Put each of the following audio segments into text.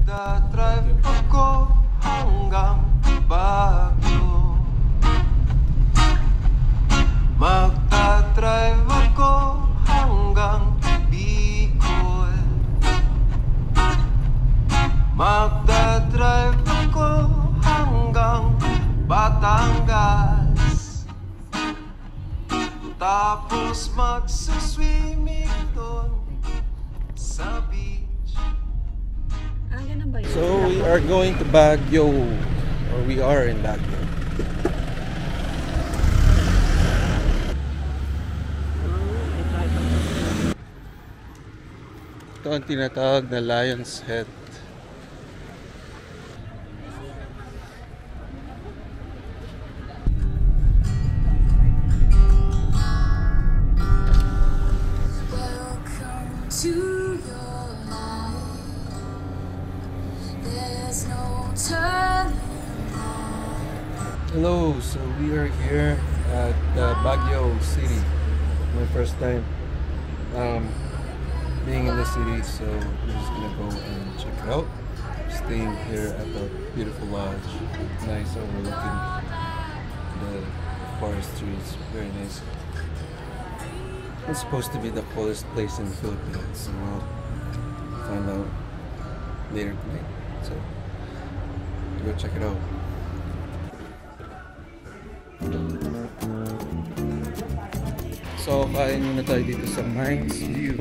Magdadrive ako hanggang Baguio. Magdadrive ako hanggang Bicol. Magdadrive ako hanggang Batangas. Tapos magsaswimming doon sa beach. So we are going to Baguio, or we are in Baguio. Ito ang tinatawag na Lion's Head. Welcome to your life. There's no turning back. Hello, so we are here at Baguio City. My first time being in the city, so we're just gonna go and check it out. Staying here at the beautiful lodge, nice overlooking the forestry. It's very nice. It's supposed to be the coolest place in the Philippines, and we'll find out later tonight. So go check it out. So kain muna tayo dito sa Mines View,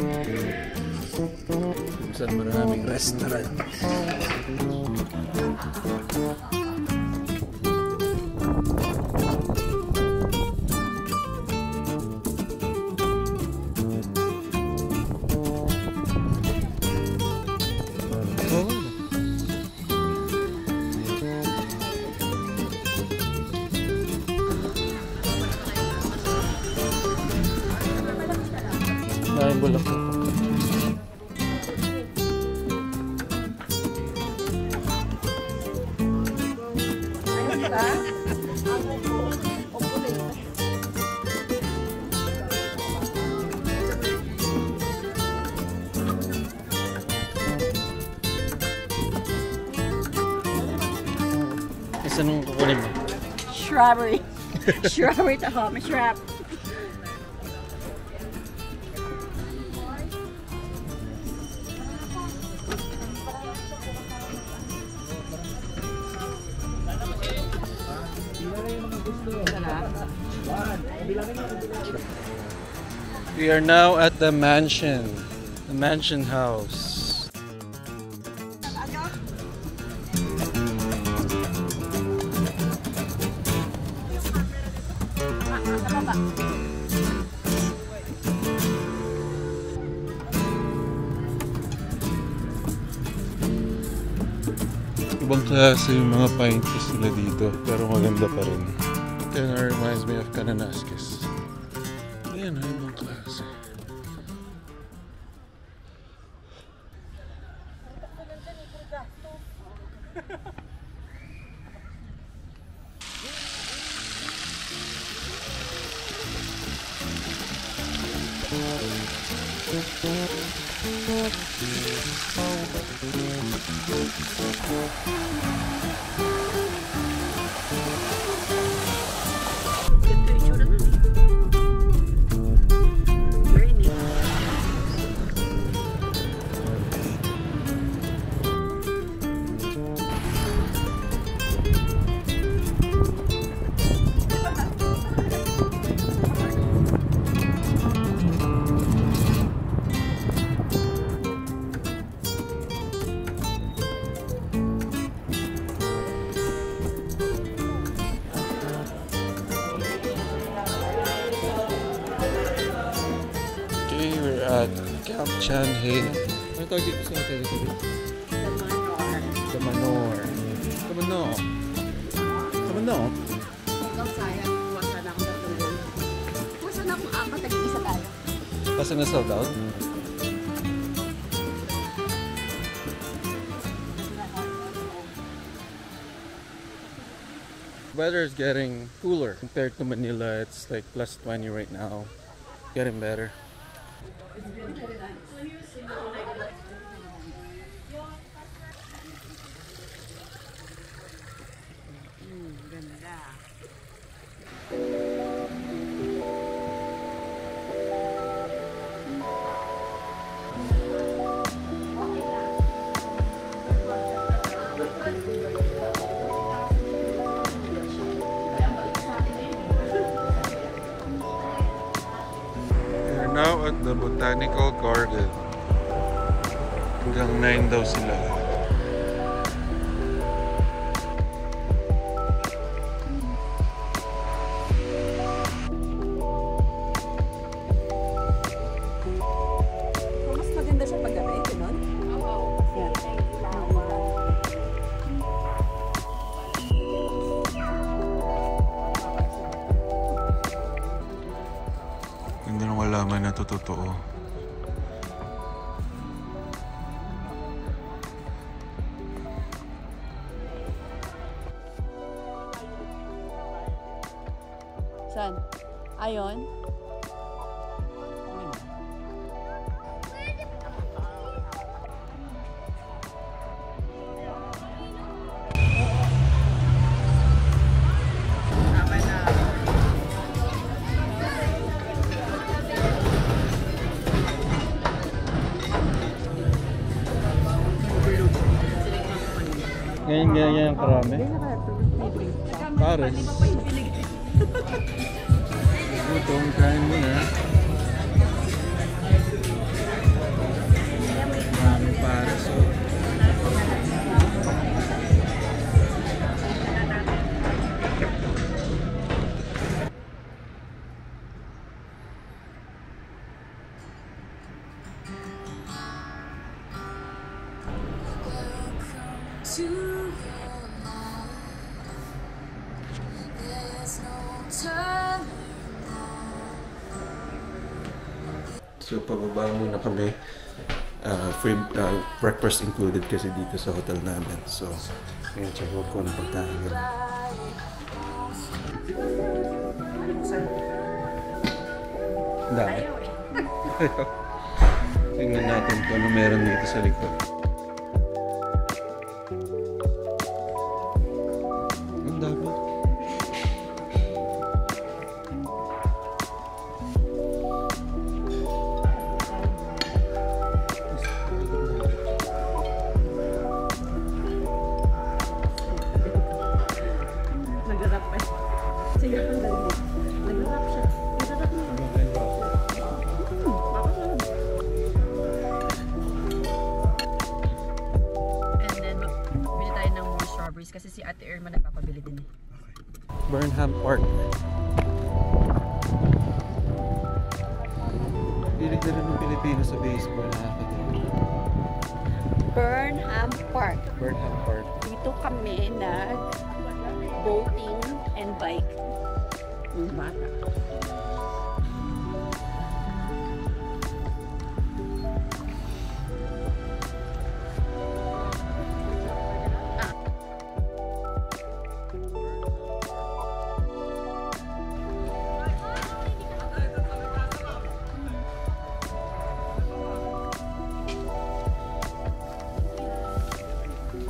kung saan maraming restaurant. Maraming bulak ito. Isa nung kukunin mo? Strawberry. Strawberry to home. Shrub. We are now at the mansion house. Ibang klase yung mga pine trees nila dito, pero maganda pa rin. Kind of reminds me of Kananaskis. Ayan, ibang klase. We're at Camp Chanhae. Ano tawag dito sa hotel dito? The Manor. The Manor. The Manor. Ikaw sayang. Kuwasa na akong natulog. Kuwasa na akong apat. Nag-iisa tayo. Kasi na-sold out? Weather is getting cooler compared to Manila. It's like plus 20 right now. Getting better. Botanical Garden. Hanggang 9 daw sila. Mas maganda siya pag gabi, gano'n? Oo. Hindi nang malaman na ito totoo. Saan? Ayon? Ganyan karami. Pares. Gutom, kain mo na. Marami pares. Oh. To your life, there's no turning. So pababa muna kami. Free breakfast included kasi dito sa hotel namin. So, ngayon check out ko ng pagkain nila. Ang dami. Tingnan natin kung ano meron dito sa likod. Ang dami. Nag-rap pa. Sige, ang galing. Nag-rap siya. Nag-rap niya. And then, bili tayo ng more strawberries kasi si Ate Irma nagpapabili din eh. Burnham Park. Pilig na rin ng Pilipino sa baseball, nakakatawa. Burnham Park. Burnham Park. Dito kami nag-boating and bike. Yung bata.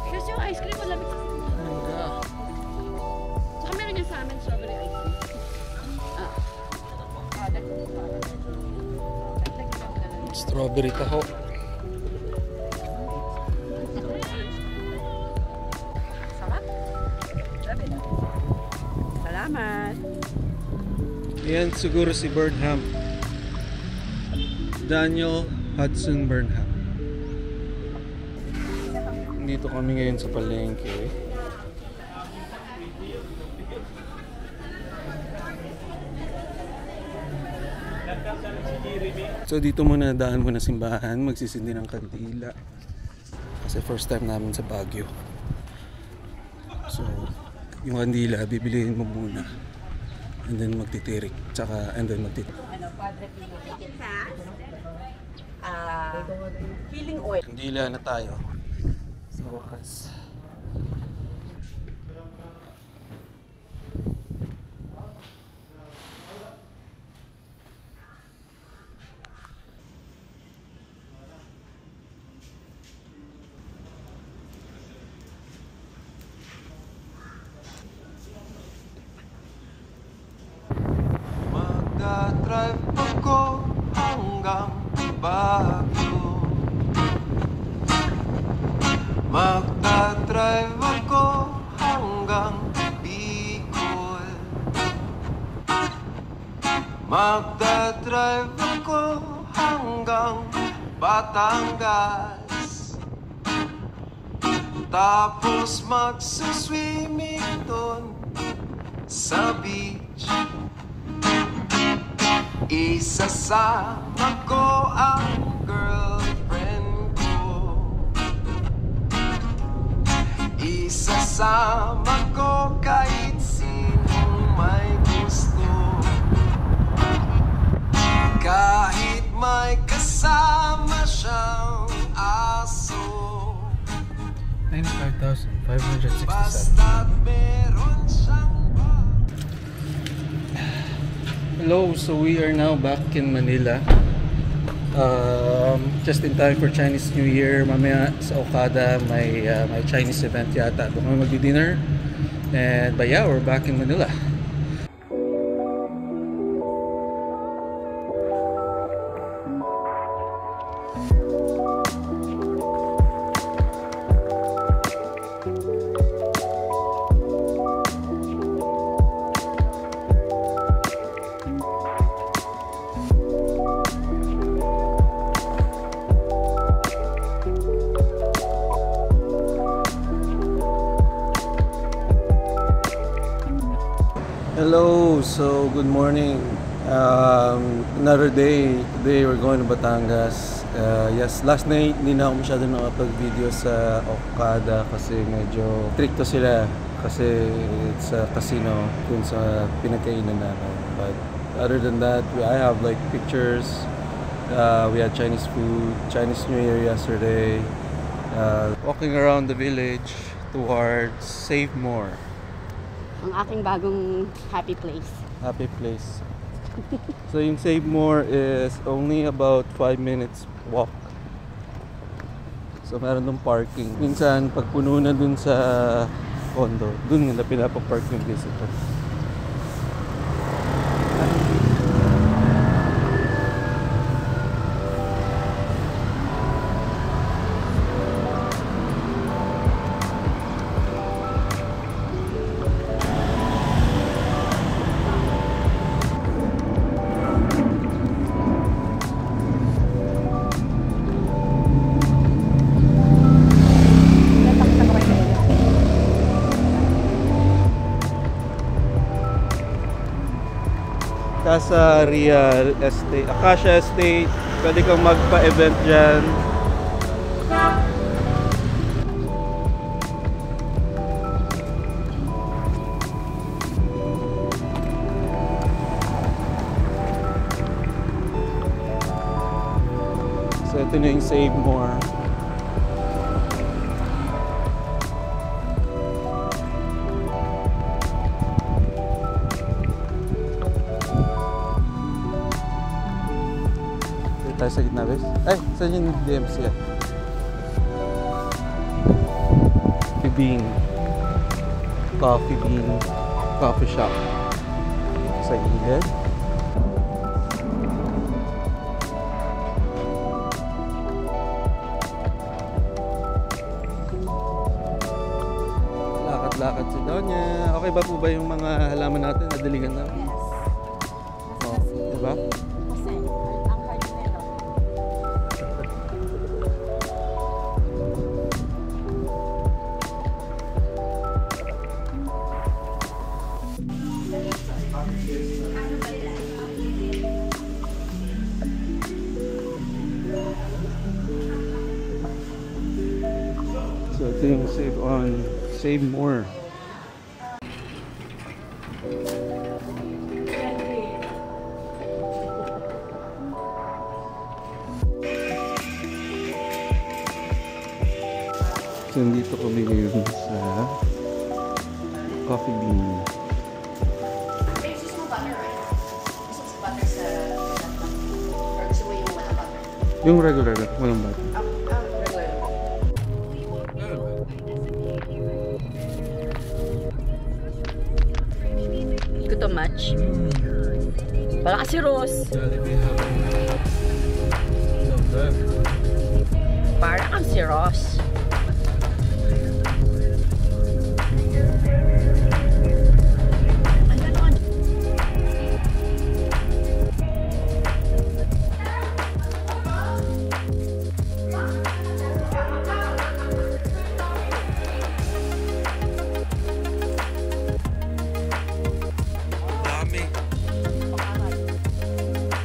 Here's yung ice cream, malamig sa saka meron yan sa amin, strawberry ice cream. Strawberry taho. Sarap. Sabi na. Salamat. Yan siguro si Burnham. Daniel Hudson Burnham. Dito kami ngayon sa palengke. So dito muna daan muna simbahan, magsisindi ng kandila. Kasi first time namin sa Baguio. So yung kandila bibilihin mo muna. And then magtitirik, tsaka and then magtitirik. Ano, Padre Pino, ticket pass. Healing oil. Kandila na tayo. Sa wakas. Magdadrive ako hanggang Baguio. Magdadrive ako hanggang Bicol. Magdadrive ako hanggang hanggang Batangas. Tapos magsuswimming doon sa beach. Isasama ko ang girlfriend ko. Isasama ko kahit sinong may gusto. Kahit may kasama siyang aso. 95,567. Basta't meron siyang Hello, so we are now back in Manila. Just in time for Chinese New Year. Mamaya sa Okada may Chinese event yata. Doon kami mag-dinner. But yeah, we're back in Manila. Hello, so good morning. Another day. Today we're going to Batangas. Yes, last night hindi na ako masyado nakapag-video sa Okada kasi medyo stricto sila kasi it's a casino dun sa pinagkainan namin. But other than that, I have like pictures. We had Chinese food, Chinese New Year yesterday. Walking around the village towards Save More. Ang aking bagong happy place. Happy place. So yung Save More is only about 5 minutes walk. So meron dong parking. Minsan pag puno na dun sa condo, dun nga na pinapapark yung visitor. Casa Real Estate, Acacia Estate, pwede kang magpa-event dyan. So ito na yung Save More. Tayo sa gitna, guys. Ay, saan yung DMC yan? Coffee Bean Coffee Shop. Sa gilid. Lakad-lakad si Donya. Okay ba po ba yung mga halaman natin? Nadiligan na? Yes. Oh, diba? Kasi ang hardinero. So ito yung Save More. So dito kami ngayon sa Coffee Bean. Gusto mo butter, right? Gusto mo butter sa or gusto mo yung wala butter? Yung regular lang, walang butter. Regular. Hindi ko to match. Wala kasi Ross. Parang ang si Ross.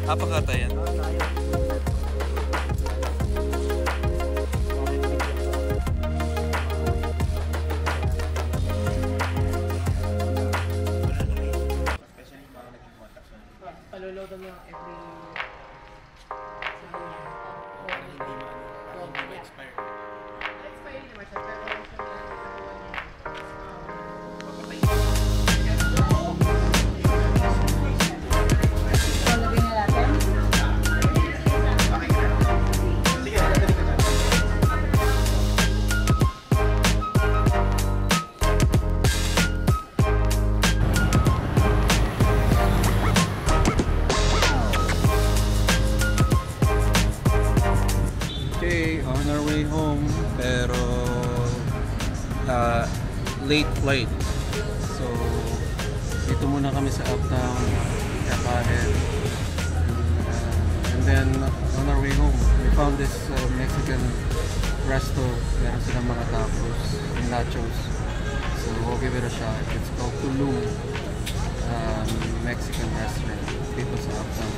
Apakata yan. Palulod mo every... Expire naman siya, pero lagay na natin. Okay, on our way home, pero late flight. So, dito muna kami sa Uptown, kakain. And then, on our way home, we found this Mexican resto. Meron silang mga tacos and nachos. So, we'll give it a shot. It's called Tulum Mexican restaurant dito sa Uptown.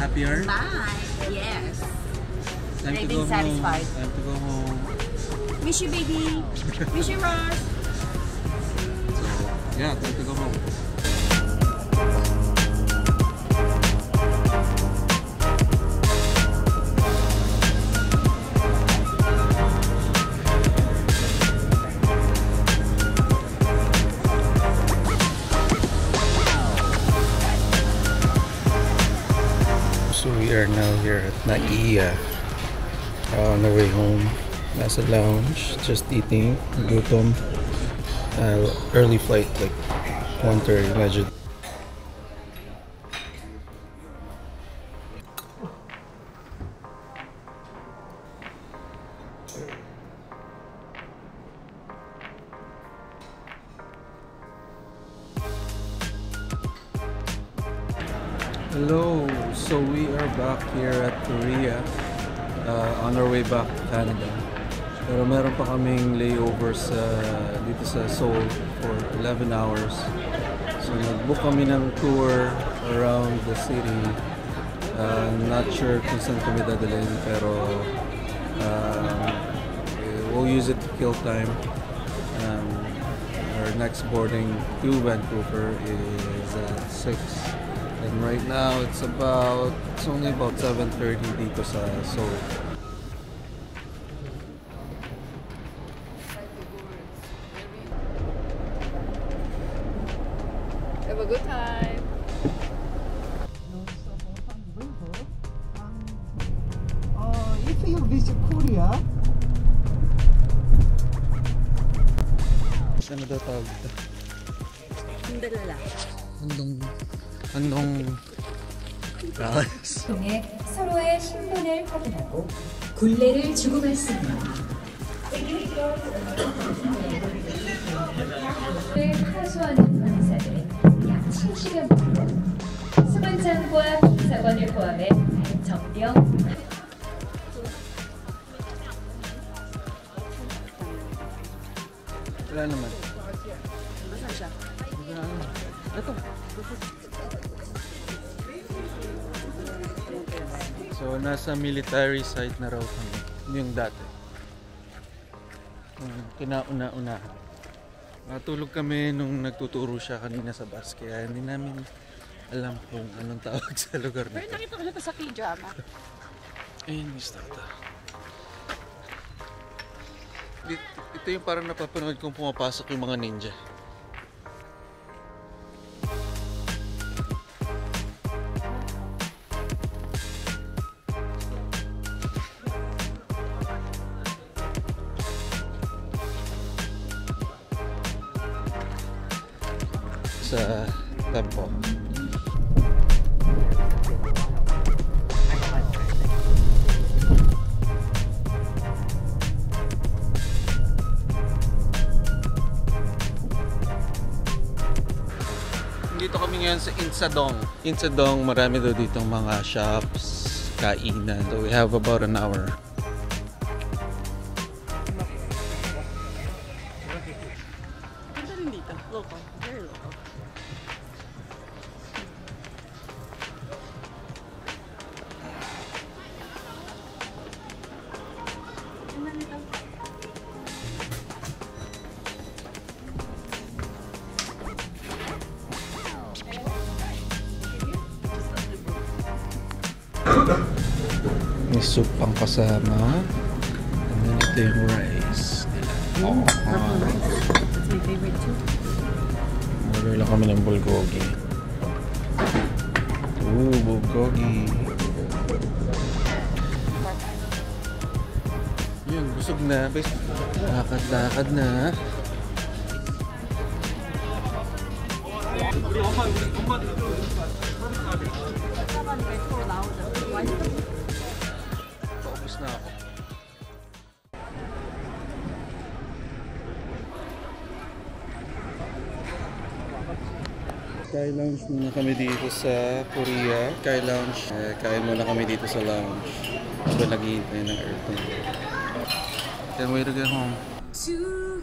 Happier? Bye! Yes! Time to I've go been satisfied. home. Time to go home. Miss you, baby! Miss you, Ross! So, yeah, time to go home. So we are now here at Naiya on the way home. Nasa lounge, just eating, gutom. Early flight, like 1:30, medyo. Hello, so we are back here at Korea on our way back to Canada. Pero meron pa kaming layovers dito sa Seoul for 11 hours. So nag-book kami ng tour around the city. Not sure kung saan kami dadalhin, pero we'll use it to kill time. Our next boarding to Vancouver is at 6. And right now it's only about 7:30 dito sa Seoul. Have a good time! If you visit Korea, Ano daw tawag dito? 힘들라. Andong 통해 서로의 신분을 확인하고 굴레를 주고받습니다. 하소하는 방사들은 약 70여 명, 수문장과 기사관을 포함해 정령 Wala naman. Nasaan siya? Ito. So, nasa military site na raw kami. Yung dati. Kinauna-una. Natulog kami nung nagtuturo siya kanina sa bus. Kaya hindi namin alam kung anong tawag sa lugar na Pero ito. nakita ko na ito sa K-drama. Ayun, miss na ito. Ito yung parang napapanood kong pumapasok yung mga ninja. Sa tempo. Dito kami ngayon sa Insadong. Insadong, marami daw ditong mga shops, kainan. So we have about an hour. Ganda rin dito. Local. Very local. May soup pang kasama. And then ito yung rice nila. Purple rice. That's my favorite too. Order lang kami ng bulgogi. Ooh, bulgogi. Yun, busog na. Lakad-lakad na. Paubos na ako. Sky Lounge muna kami dito sa Korea. Sky Lounge. Kain muna kami dito sa lounge. So, naghihintay ng airplane. Can't wait to get home. To your